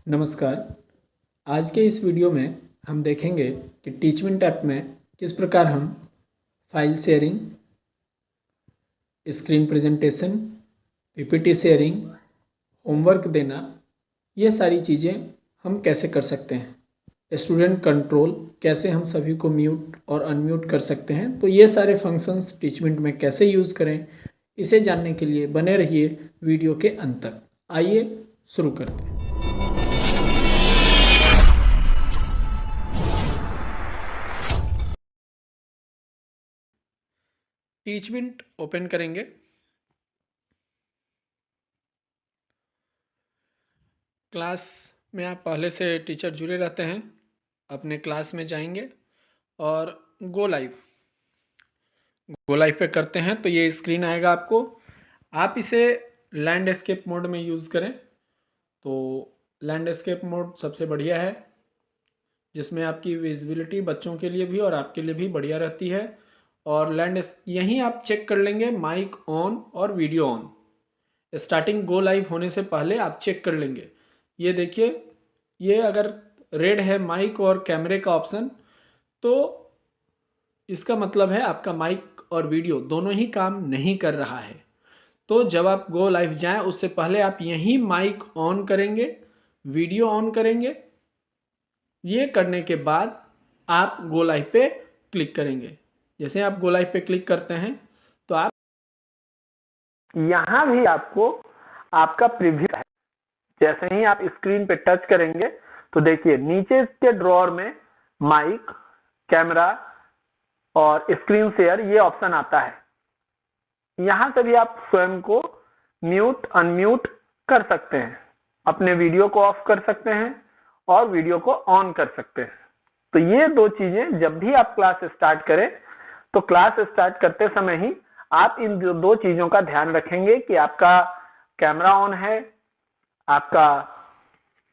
नमस्कार। आज के इस वीडियो में हम देखेंगे कि टीचमेंट ऐप में किस प्रकार हम file sharing, screen presentation, PPT sharing, homework देना, ये सारी चीज़ें हम कैसे कर सकते हैं। स्टूडेंट कंट्रोल कैसे हम सभी को म्यूट और अनम्यूट कर सकते हैं। तो ये सारे फंक्शंस टीचमेंट में कैसे यूज़ करें, इसे जानने के लिए बने रहिए वीडियो के अंत तक। आइए शुरू करते हैं। टीचमेंट ओपन करेंगे। क्लास में आप पहले से टीचर जुड़े रहते हैं, अपने क्लास में जाएंगे और गो लाइव पे करते हैं तो ये स्क्रीन आएगा आपको। आप इसे लैंडस्केप मोड में यूज़ करें तो लैंडस्केप मोड सबसे बढ़िया है, जिसमें आपकी विजिबिलिटी बच्चों के लिए भी और आपके लिए भी बढ़िया रहती है। और यहीं आप चेक कर लेंगे माइक ऑन और video on. Starting go live होने से पहले आप चेक कर लेंगे। ये देखिए, ये अगर रेड है माइक और कैमरे का ऑप्शन, तो इसका मतलब है आपका माइक और वीडियो दोनों ही काम नहीं कर रहा है। तो जब आप गो लाइव जाएं उससे पहले आप यहीं माइक ऑन करेंगे, वीडियो ऑन करेंगे। ये करने के बाद आप गो लाइव पे क्लिक करेंगे। जैसे आप गो लाइव पे क्लिक करते हैं तो आप यहाँ भी आपको आपका प्रीव्यू है। जैसे ही आप स्क्रीन पे टच करेंगे तो देखिए नीचे के ड्रॉअर में माइक, कैमरा और स्क्रीन शेयर ये ऑप्शन आता है। यहाँ से भी आप स्वयं को म्यूट अनम्यूट कर सकते हैं, अपने वीडियो को ऑफ कर सकते हैं और वीडियो को ऑन कर सकते हैं। तो ये दो चीजें जब भी आप क्लास स्टार्ट करें तो क्लास स्टार्ट करते समय ही आप इन दो चीजों का ध्यान रखेंगे कि आपका कैमरा ऑन है, आपका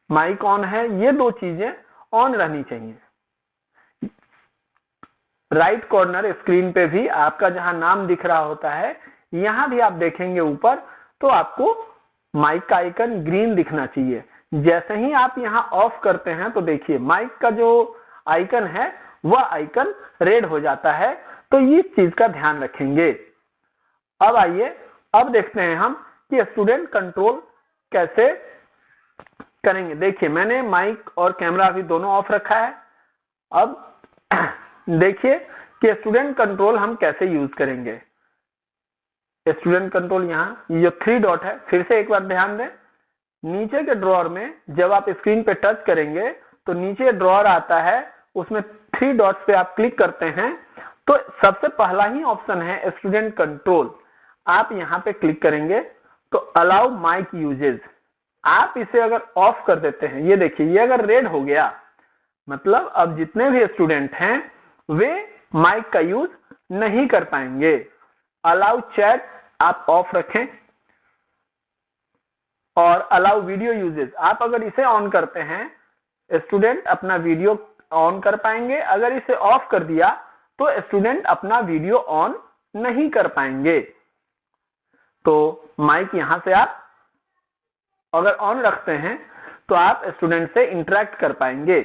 माइक ऑन है। ये दो चीजें ऑन रहनी चाहिए। राइट कॉर्नर स्क्रीन पे भी आपका जहां नाम दिख रहा होता है, यहां भी आप देखेंगे ऊपर तो आपको माइक का आइकन ग्रीन दिखना चाहिए। जैसे ही आप यहां ऑफ करते हैं तो देखिए माइक का जो आइकन है वह आइकन रेड हो जाता है। तो इस चीज का ध्यान रखेंगे। अब आइए, अब देखते हैं हम कि स्टूडेंट कंट्रोल कैसे करेंगे। देखिए मैंने माइक और कैमरा अभी दोनों ऑफ रखा है। अब देखिए कि स्टूडेंट कंट्रोल हम कैसे यूज करेंगे। स्टूडेंट कंट्रोल यहाँ ये 3 डॉट है, फिर से एक बार ध्यान दें। नीचे के ड्रॉअर में जब आप स्क्रीन पे टच करेंगे तो नीचे ड्रॉअर आता है, उसमें 3 डॉट्स पे आप क्लिक करते हैं तो सबसे पहला ही ऑप्शन है स्टूडेंट कंट्रोल। आप यहाँ पे क्लिक करेंगे तो अलाउ माइक यूजेज, आप इसे अगर ऑफ कर देते हैं, ये देखिए ये अगर रेड हो गया मतलब अब जितने भी स्टूडेंट हैं वे माइक का यूज नहीं कर पाएंगे। अलाउ चैट आप ऑफ रखें और अलाउ वीडियो यूजेज, आप अगर इसे ऑन करते हैं स्टूडेंट अपना वीडियो ऑन कर पाएंगे। अगर इसे ऑफ कर दिया तो स्टूडेंट अपना वीडियो ऑन नहीं कर पाएंगे। तो माइक यहां से आप अगर ऑन रखते हैं तो आप स्टूडेंट से इंटरेक्ट कर पाएंगे।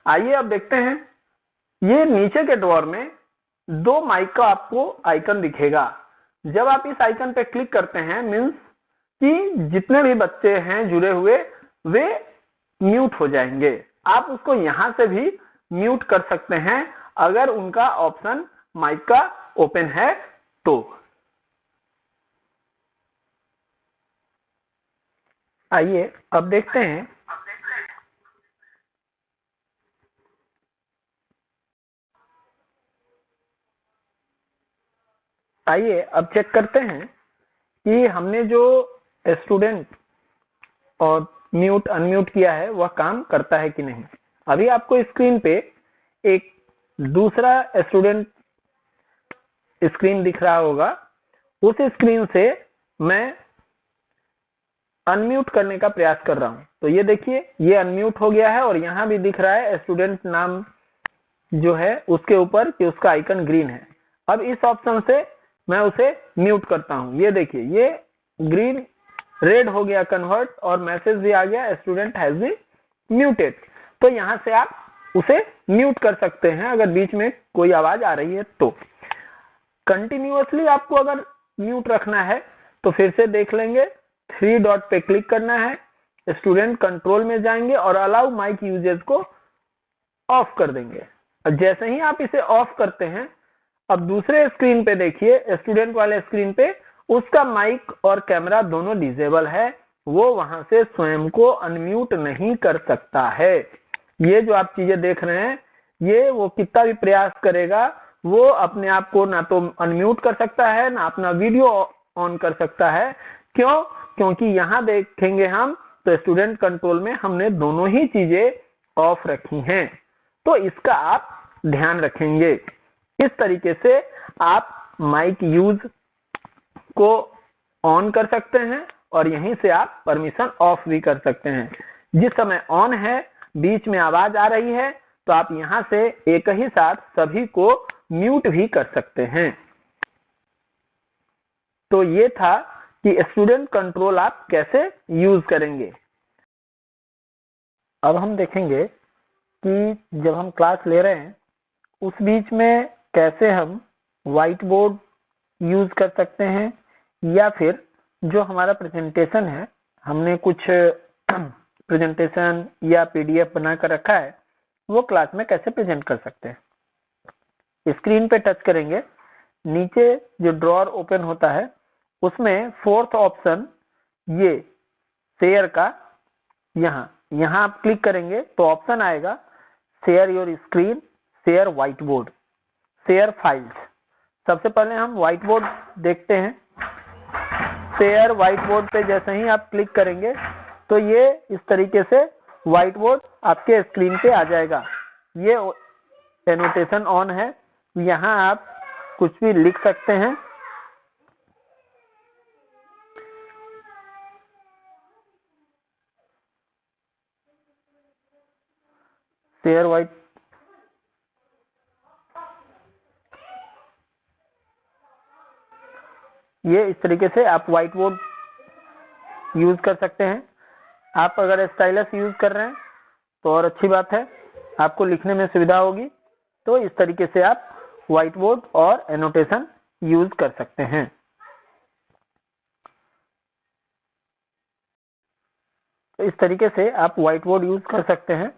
आइए अब देखते हैं, ये नीचे के ड्रॉअर में 2 माइक का आपको आइकन दिखेगा। जब आप इस आइकन पे क्लिक करते हैं मींस कि जितने भी बच्चे हैं जुड़े हुए वे म्यूट हो जाएंगे। आप उसको यहां से भी म्यूट कर सकते हैं अगर उनका ऑप्शन माइक का ओपन है तो। आइए अब देखते हैं, आइए अब चेक करते हैं कि हमने जो स्टूडेंट और म्यूट अनम्यूट किया है वह काम करता है कि नहीं। अभी आपको स्क्रीन पे एक दूसरा स्टूडेंट स्क्रीन दिख रहा होगा। उस स्क्रीन से मैं अनम्यूट करने का प्रयास कर रहा हूं तो ये देखिए ये अनम्यूट हो गया है और यहां भी दिख रहा है स्टूडेंट नाम जो है उसके ऊपर कि उसका आइकन ग्रीन है। अब इस ऑप्शन से मैं उसे म्यूट करता हूं। ये देखिए ये ग्रीन रेड हो गया कन्वर्ट और मैसेज भी आ गया स्टूडेंट हैज बीन म्यूटेड। तो यहाँ से आप उसे म्यूट कर सकते हैं अगर बीच में कोई आवाज आ रही है तो। कंटिन्यूअसली आपको अगर म्यूट रखना है तो फिर से देख लेंगे, 3 डॉट पे क्लिक करना है, स्टूडेंट कंट्रोल में जाएंगे और अलाउ माइक यूजेस को ऑफ कर देंगे। जैसे ही आप इसे ऑफ करते हैं, अब दूसरे स्क्रीन पे देखिए, स्टूडेंट वाले स्क्रीन पे उसका माइक और कैमरा दोनों डिसेबल है, वो वहां से स्वयं को अनम्यूट नहीं कर सकता है। ये जो आप चीजें देख रहे हैं, ये वो कितना भी प्रयास करेगा वो अपने आप को ना तो अनम्यूट कर सकता है ना अपना वीडियो ऑन कर सकता है। क्यों? क्योंकि यहाँ देखेंगे हम तो स्टूडेंट कंट्रोल में हमने दोनों ही चीजें ऑफ रखी हैं। तो इसका आप ध्यान रखेंगे। इस तरीके से आप माइक यूज को ऑन कर सकते हैं और यहीं से आप परमिशन ऑफ भी कर सकते हैं। जिस समय ऑन है, बीच में आवाज आ रही है, तो आप यहां से एक ही साथ सभी को म्यूट भी कर सकते हैं। तो ये था कि स्टूडेंट कंट्रोल आप कैसे यूज करेंगे। अब हम देखेंगे कि जब हम क्लास ले रहे हैं उस बीच में कैसे हम व्हाइट बोर्ड यूज कर सकते हैं, या फिर जो हमारा प्रेजेंटेशन है, हमने कुछ प्रेजेंटेशन या पीडीएफ बनाकर रखा है, वो क्लास में कैसे प्रेजेंट कर सकते हैं। स्क्रीन पे टच करेंगे, नीचे जो ड्रॉअर ओपन होता है उसमें 4th ऑप्शन ये शेयर का, यहाँ आप क्लिक करेंगे तो ऑप्शन आएगा share your screen, share white board, share files. सबसे पहले हम व्हाइट बोर्ड देखते हैं। शेयर व्हाइट बोर्ड पे जैसे ही आप क्लिक करेंगे तो ये इस तरीके से व्हाइट बोर्ड आपके स्क्रीन पे आ जाएगा। ये एनोटेशन ऑन है, यहाँ आप कुछ भी लिख सकते हैं। शेयर व्हाइट ये इस तरीके से आप व्हाइट बोर्ड यूज कर सकते हैं। आप अगर स्टाइलस यूज कर रहे हैं तो और अच्छी बात है, आपको लिखने में सुविधा होगी। तो इस तरीके से आप व्हाइट बोर्ड और एनोटेशन यूज कर सकते हैं। तो इस तरीके से आप व्हाइट बोर्ड यूज कर सकते हैं।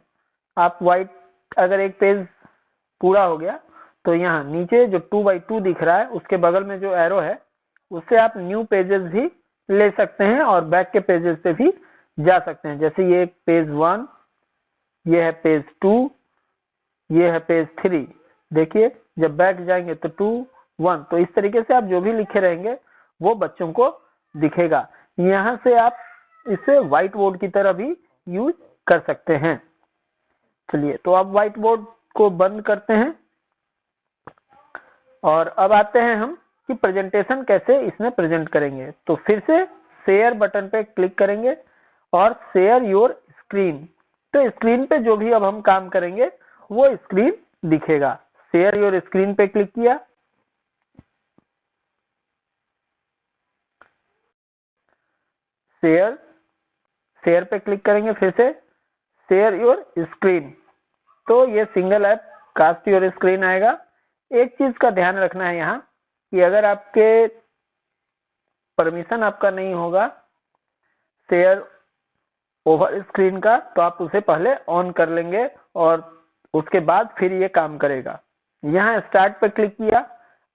आप व्हाइट, अगर एक पेज पूरा हो गया तो यहाँ नीचे जो 2x2 दिख रहा है उसके बगल में जो एरो है उससे आप न्यू पेजेस भी ले सकते हैं और बैक के पेजेस पे भी जा सकते हैं। जैसे ये पेज 1, ये है पेज 2, ये है पेज 3। देखिए जब बैक जाएंगे तो 2, 1, तो इस तरीके से आप जो भी लिखे रहेंगे वो बच्चों को दिखेगा। यहाँ से आप इसे व्हाइट बोर्ड की तरह भी यूज कर सकते हैं। चलिए, तो अब व्हाइट बोर्ड को बंद करते हैं और अब आते हैं हम कि प्रेजेंटेशन कैसे इसमें प्रेजेंट करेंगे। तो फिर से शेयर बटन पे क्लिक करेंगे और शेयर योर स्क्रीन। तो स्क्रीन पे जो भी अब हम काम करेंगे वो स्क्रीन दिखेगा। शेयर योर स्क्रीन पे क्लिक किया, शेयर पे क्लिक करेंगे, फिर से शेयर योर स्क्रीन। तो ये single app cast your screen आएगा। एक चीज का ध्यान रखना है यहाँ कि अगर आपके परमिशन आपका नहीं होगा शेयर ओवर स्क्रीन का, तो आप उसे पहले ऑन कर लेंगे और उसके बाद फिर ये काम करेगा। यहाँ स्टार्ट पर क्लिक किया।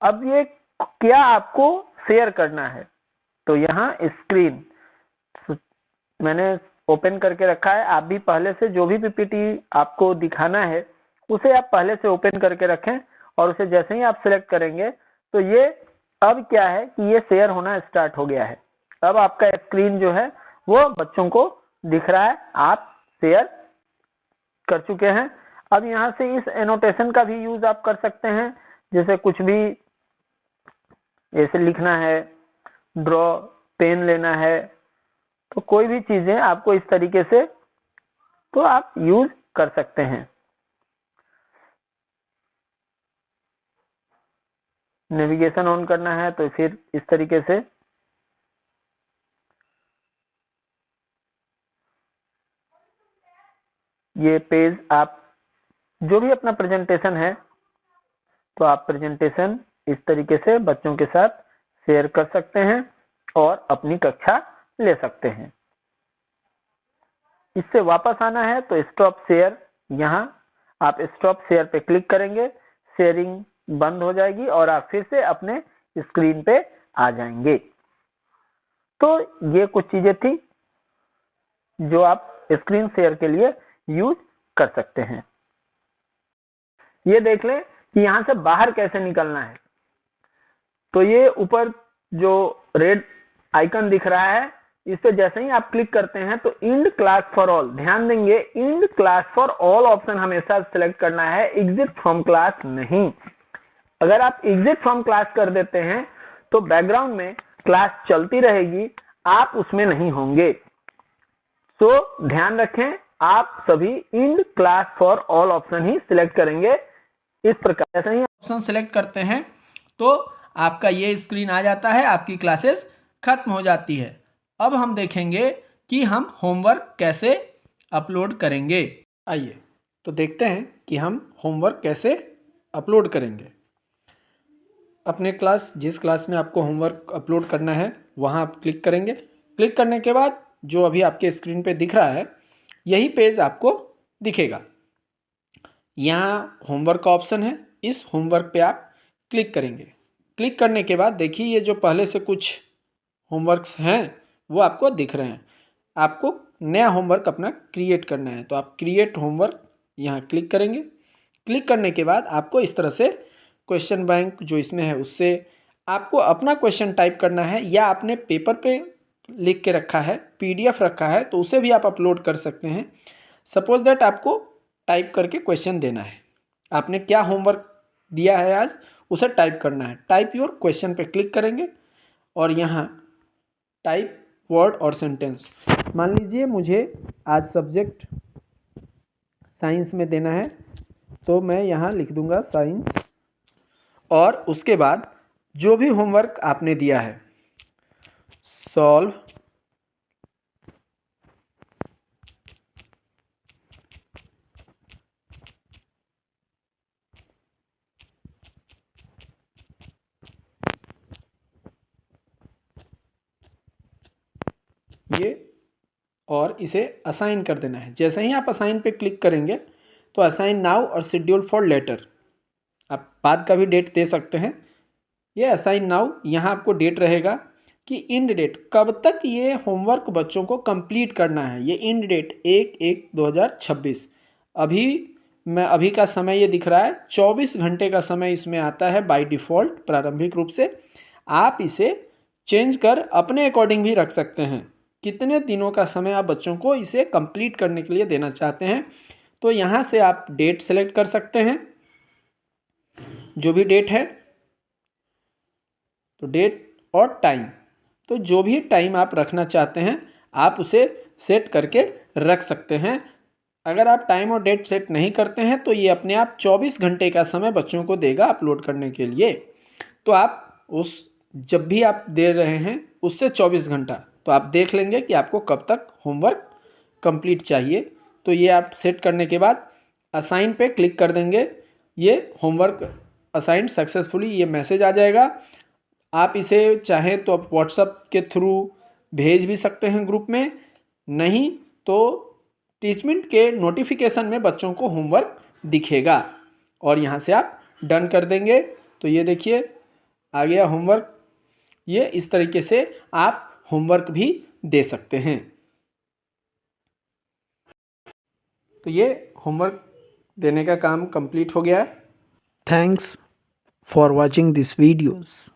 अब ये क्या आपको शेयर करना है, तो यहाँ स्क्रीन मैंने ओपन करके रखा है। आप भी पहले से जो भी पीपीटी आपको दिखाना है उसे आप पहले से ओपन करके रखें और उसे जैसे ही आप सिलेक्ट करेंगे तो ये अब क्या है कि ये शेयर होना स्टार्ट हो गया है। अब आपका स्क्रीन जो है वो बच्चों को दिख रहा है, आप शेयर कर चुके हैं। अब यहाँ से इस एनोटेशन का भी यूज आप कर सकते हैं। जैसे कुछ भी ऐसे लिखना है, ड्रॉ पेन लेना है, तो कोई भी चीजें आपको इस तरीके से तो आप यूज कर सकते हैं। नेविगेशन ऑन करना है तो फिर इस तरीके से ये पेज आप जो भी अपना प्रेजेंटेशन है तो आप प्रेजेंटेशन इस तरीके से बच्चों के साथ शेयर कर सकते हैं और अपनी कक्षा ले सकते हैं। इससे वापस आना है तो स्टॉप शेयर, यहाँ आप स्टॉप शेयर पे क्लिक करेंगे, शेयरिंग बंद हो जाएगी और आप फिर से अपने स्क्रीन पे आ जाएंगे। तो ये कुछ चीजें थी जो आप स्क्रीन शेयर के लिए यूज कर सकते हैं। ये देख लें कि यहाँ से बाहर कैसे निकलना है। तो ये ऊपर जो रेड आइकन दिख रहा है, इस पे जैसे ही आप क्लिक करते हैं तो इंड क्लास फॉर ऑल, ध्यान देंगे end class for all option हमेशा सिलेक्ट करना है, एग्जिट फ्रॉम क्लास नहीं। अगर आप एग्जिट फ्रॉम क्लास कर देते हैं तो बैकग्राउंड में क्लास चलती रहेगी, आप उसमें नहीं होंगे। तो ध्यान रखें, आप सभी end class for all option ही सिलेक्ट करेंगे। इस प्रकार जैसे ही ऑप्शन सेलेक्ट करते हैं तो आपका ये स्क्रीन आ जाता है, आपकी क्लासेस खत्म हो जाती है। अब हम देखेंगे कि हम होमवर्क कैसे अपलोड करेंगे। आइए तो देखते हैं कि हम होमवर्क कैसे अपलोड करेंगे। अपने क्लास, जिस क्लास में आपको होमवर्क अपलोड करना है वहाँ आप क्लिक करेंगे। क्लिक करने के बाद जो अभी आपके स्क्रीन पे दिख रहा है यही पेज आपको दिखेगा। यहाँ होमवर्क का ऑप्शन है, इस होमवर्क पे आप क्लिक करेंगे। क्लिक करने के बाद देखिए ये जो पहले से कुछ होमवर्क्स हैं वो आपको दिख रहे हैं। आपको नया होमवर्क अपना क्रिएट करना है तो आप क्रिएट होमवर्क यहाँ क्लिक करेंगे। क्लिक करने के बाद आपको इस तरह से क्वेश्चन बैंक जो इसमें है उससे आपको अपना क्वेश्चन टाइप करना है, या आपने पेपर पे लिख के रखा है, PDF रखा है तो उसे भी आप अपलोड कर सकते हैं। सपोज दैट आपको टाइप करके क्वेश्चन देना है, आपने क्या होमवर्क दिया है आज उसे टाइप करना है। टाइप योर क्वेश्चन पे क्लिक करेंगे और यहाँ टाइप वर्ड और सेंटेंस, मान लीजिए मुझे आज सब्जेक्ट साइंस में देना है तो मैं यहाँ लिख दूंगा साइंस, और उसके बाद जो भी होमवर्क आपने दिया है सॉल्व ये, और इसे असाइन कर देना है। जैसे ही आप असाइन पे क्लिक करेंगे तो असाइन नाउ और शेड्यूल फॉर लेटर, आप बाद का भी डेट दे सकते हैं। ये असाइन नाउ, यहाँ आपको डेट रहेगा कि इंड डेट कब तक ये होमवर्क बच्चों को कंप्लीट करना है। ये इंड डेट 1/1/2026। अभी का समय ये दिख रहा है, 24 घंटे का समय इसमें आता है बाय डिफ़ॉल्ट प्रारंभिक रूप से। आप इसे चेंज कर अपने अकॉर्डिंग भी रख सकते हैं, कितने दिनों का समय आप बच्चों को इसे कंप्लीट करने के लिए देना चाहते हैं। तो यहाँ से आप डेट सेलेक्ट कर सकते हैं, जो भी डेट है, तो डेट और टाइम, तो जो भी टाइम आप रखना चाहते हैं आप उसे सेट करके रख सकते हैं। अगर आप टाइम और डेट सेट नहीं करते हैं तो ये अपने आप 24 घंटे का समय बच्चों को देगा अपलोड करने के लिए। तो आप उस जब भी आप दे रहे हैं उससे 24 घंटा, तो आप देख लेंगे कि आपको कब तक होमवर्क कंप्लीट चाहिए। तो ये आप सेट करने के बाद असाइन पे क्लिक कर देंगे, ये होमवर्क असाइन सक्सेसफुली, ये मैसेज आ जाएगा। आप इसे चाहें तो आप व्हाट्सएप के थ्रू भेज भी सकते हैं ग्रुप में, नहीं तो टीचमेंट के नोटिफिकेशन में बच्चों को होमवर्क दिखेगा और यहाँ से आप डन कर देंगे। तो ये देखिए आ गया होमवर्क। ये इस तरीके से आप होमवर्क भी दे सकते हैं। तो ये होमवर्क देने का काम कंप्लीट हो गया है। Thanks for watching this videos.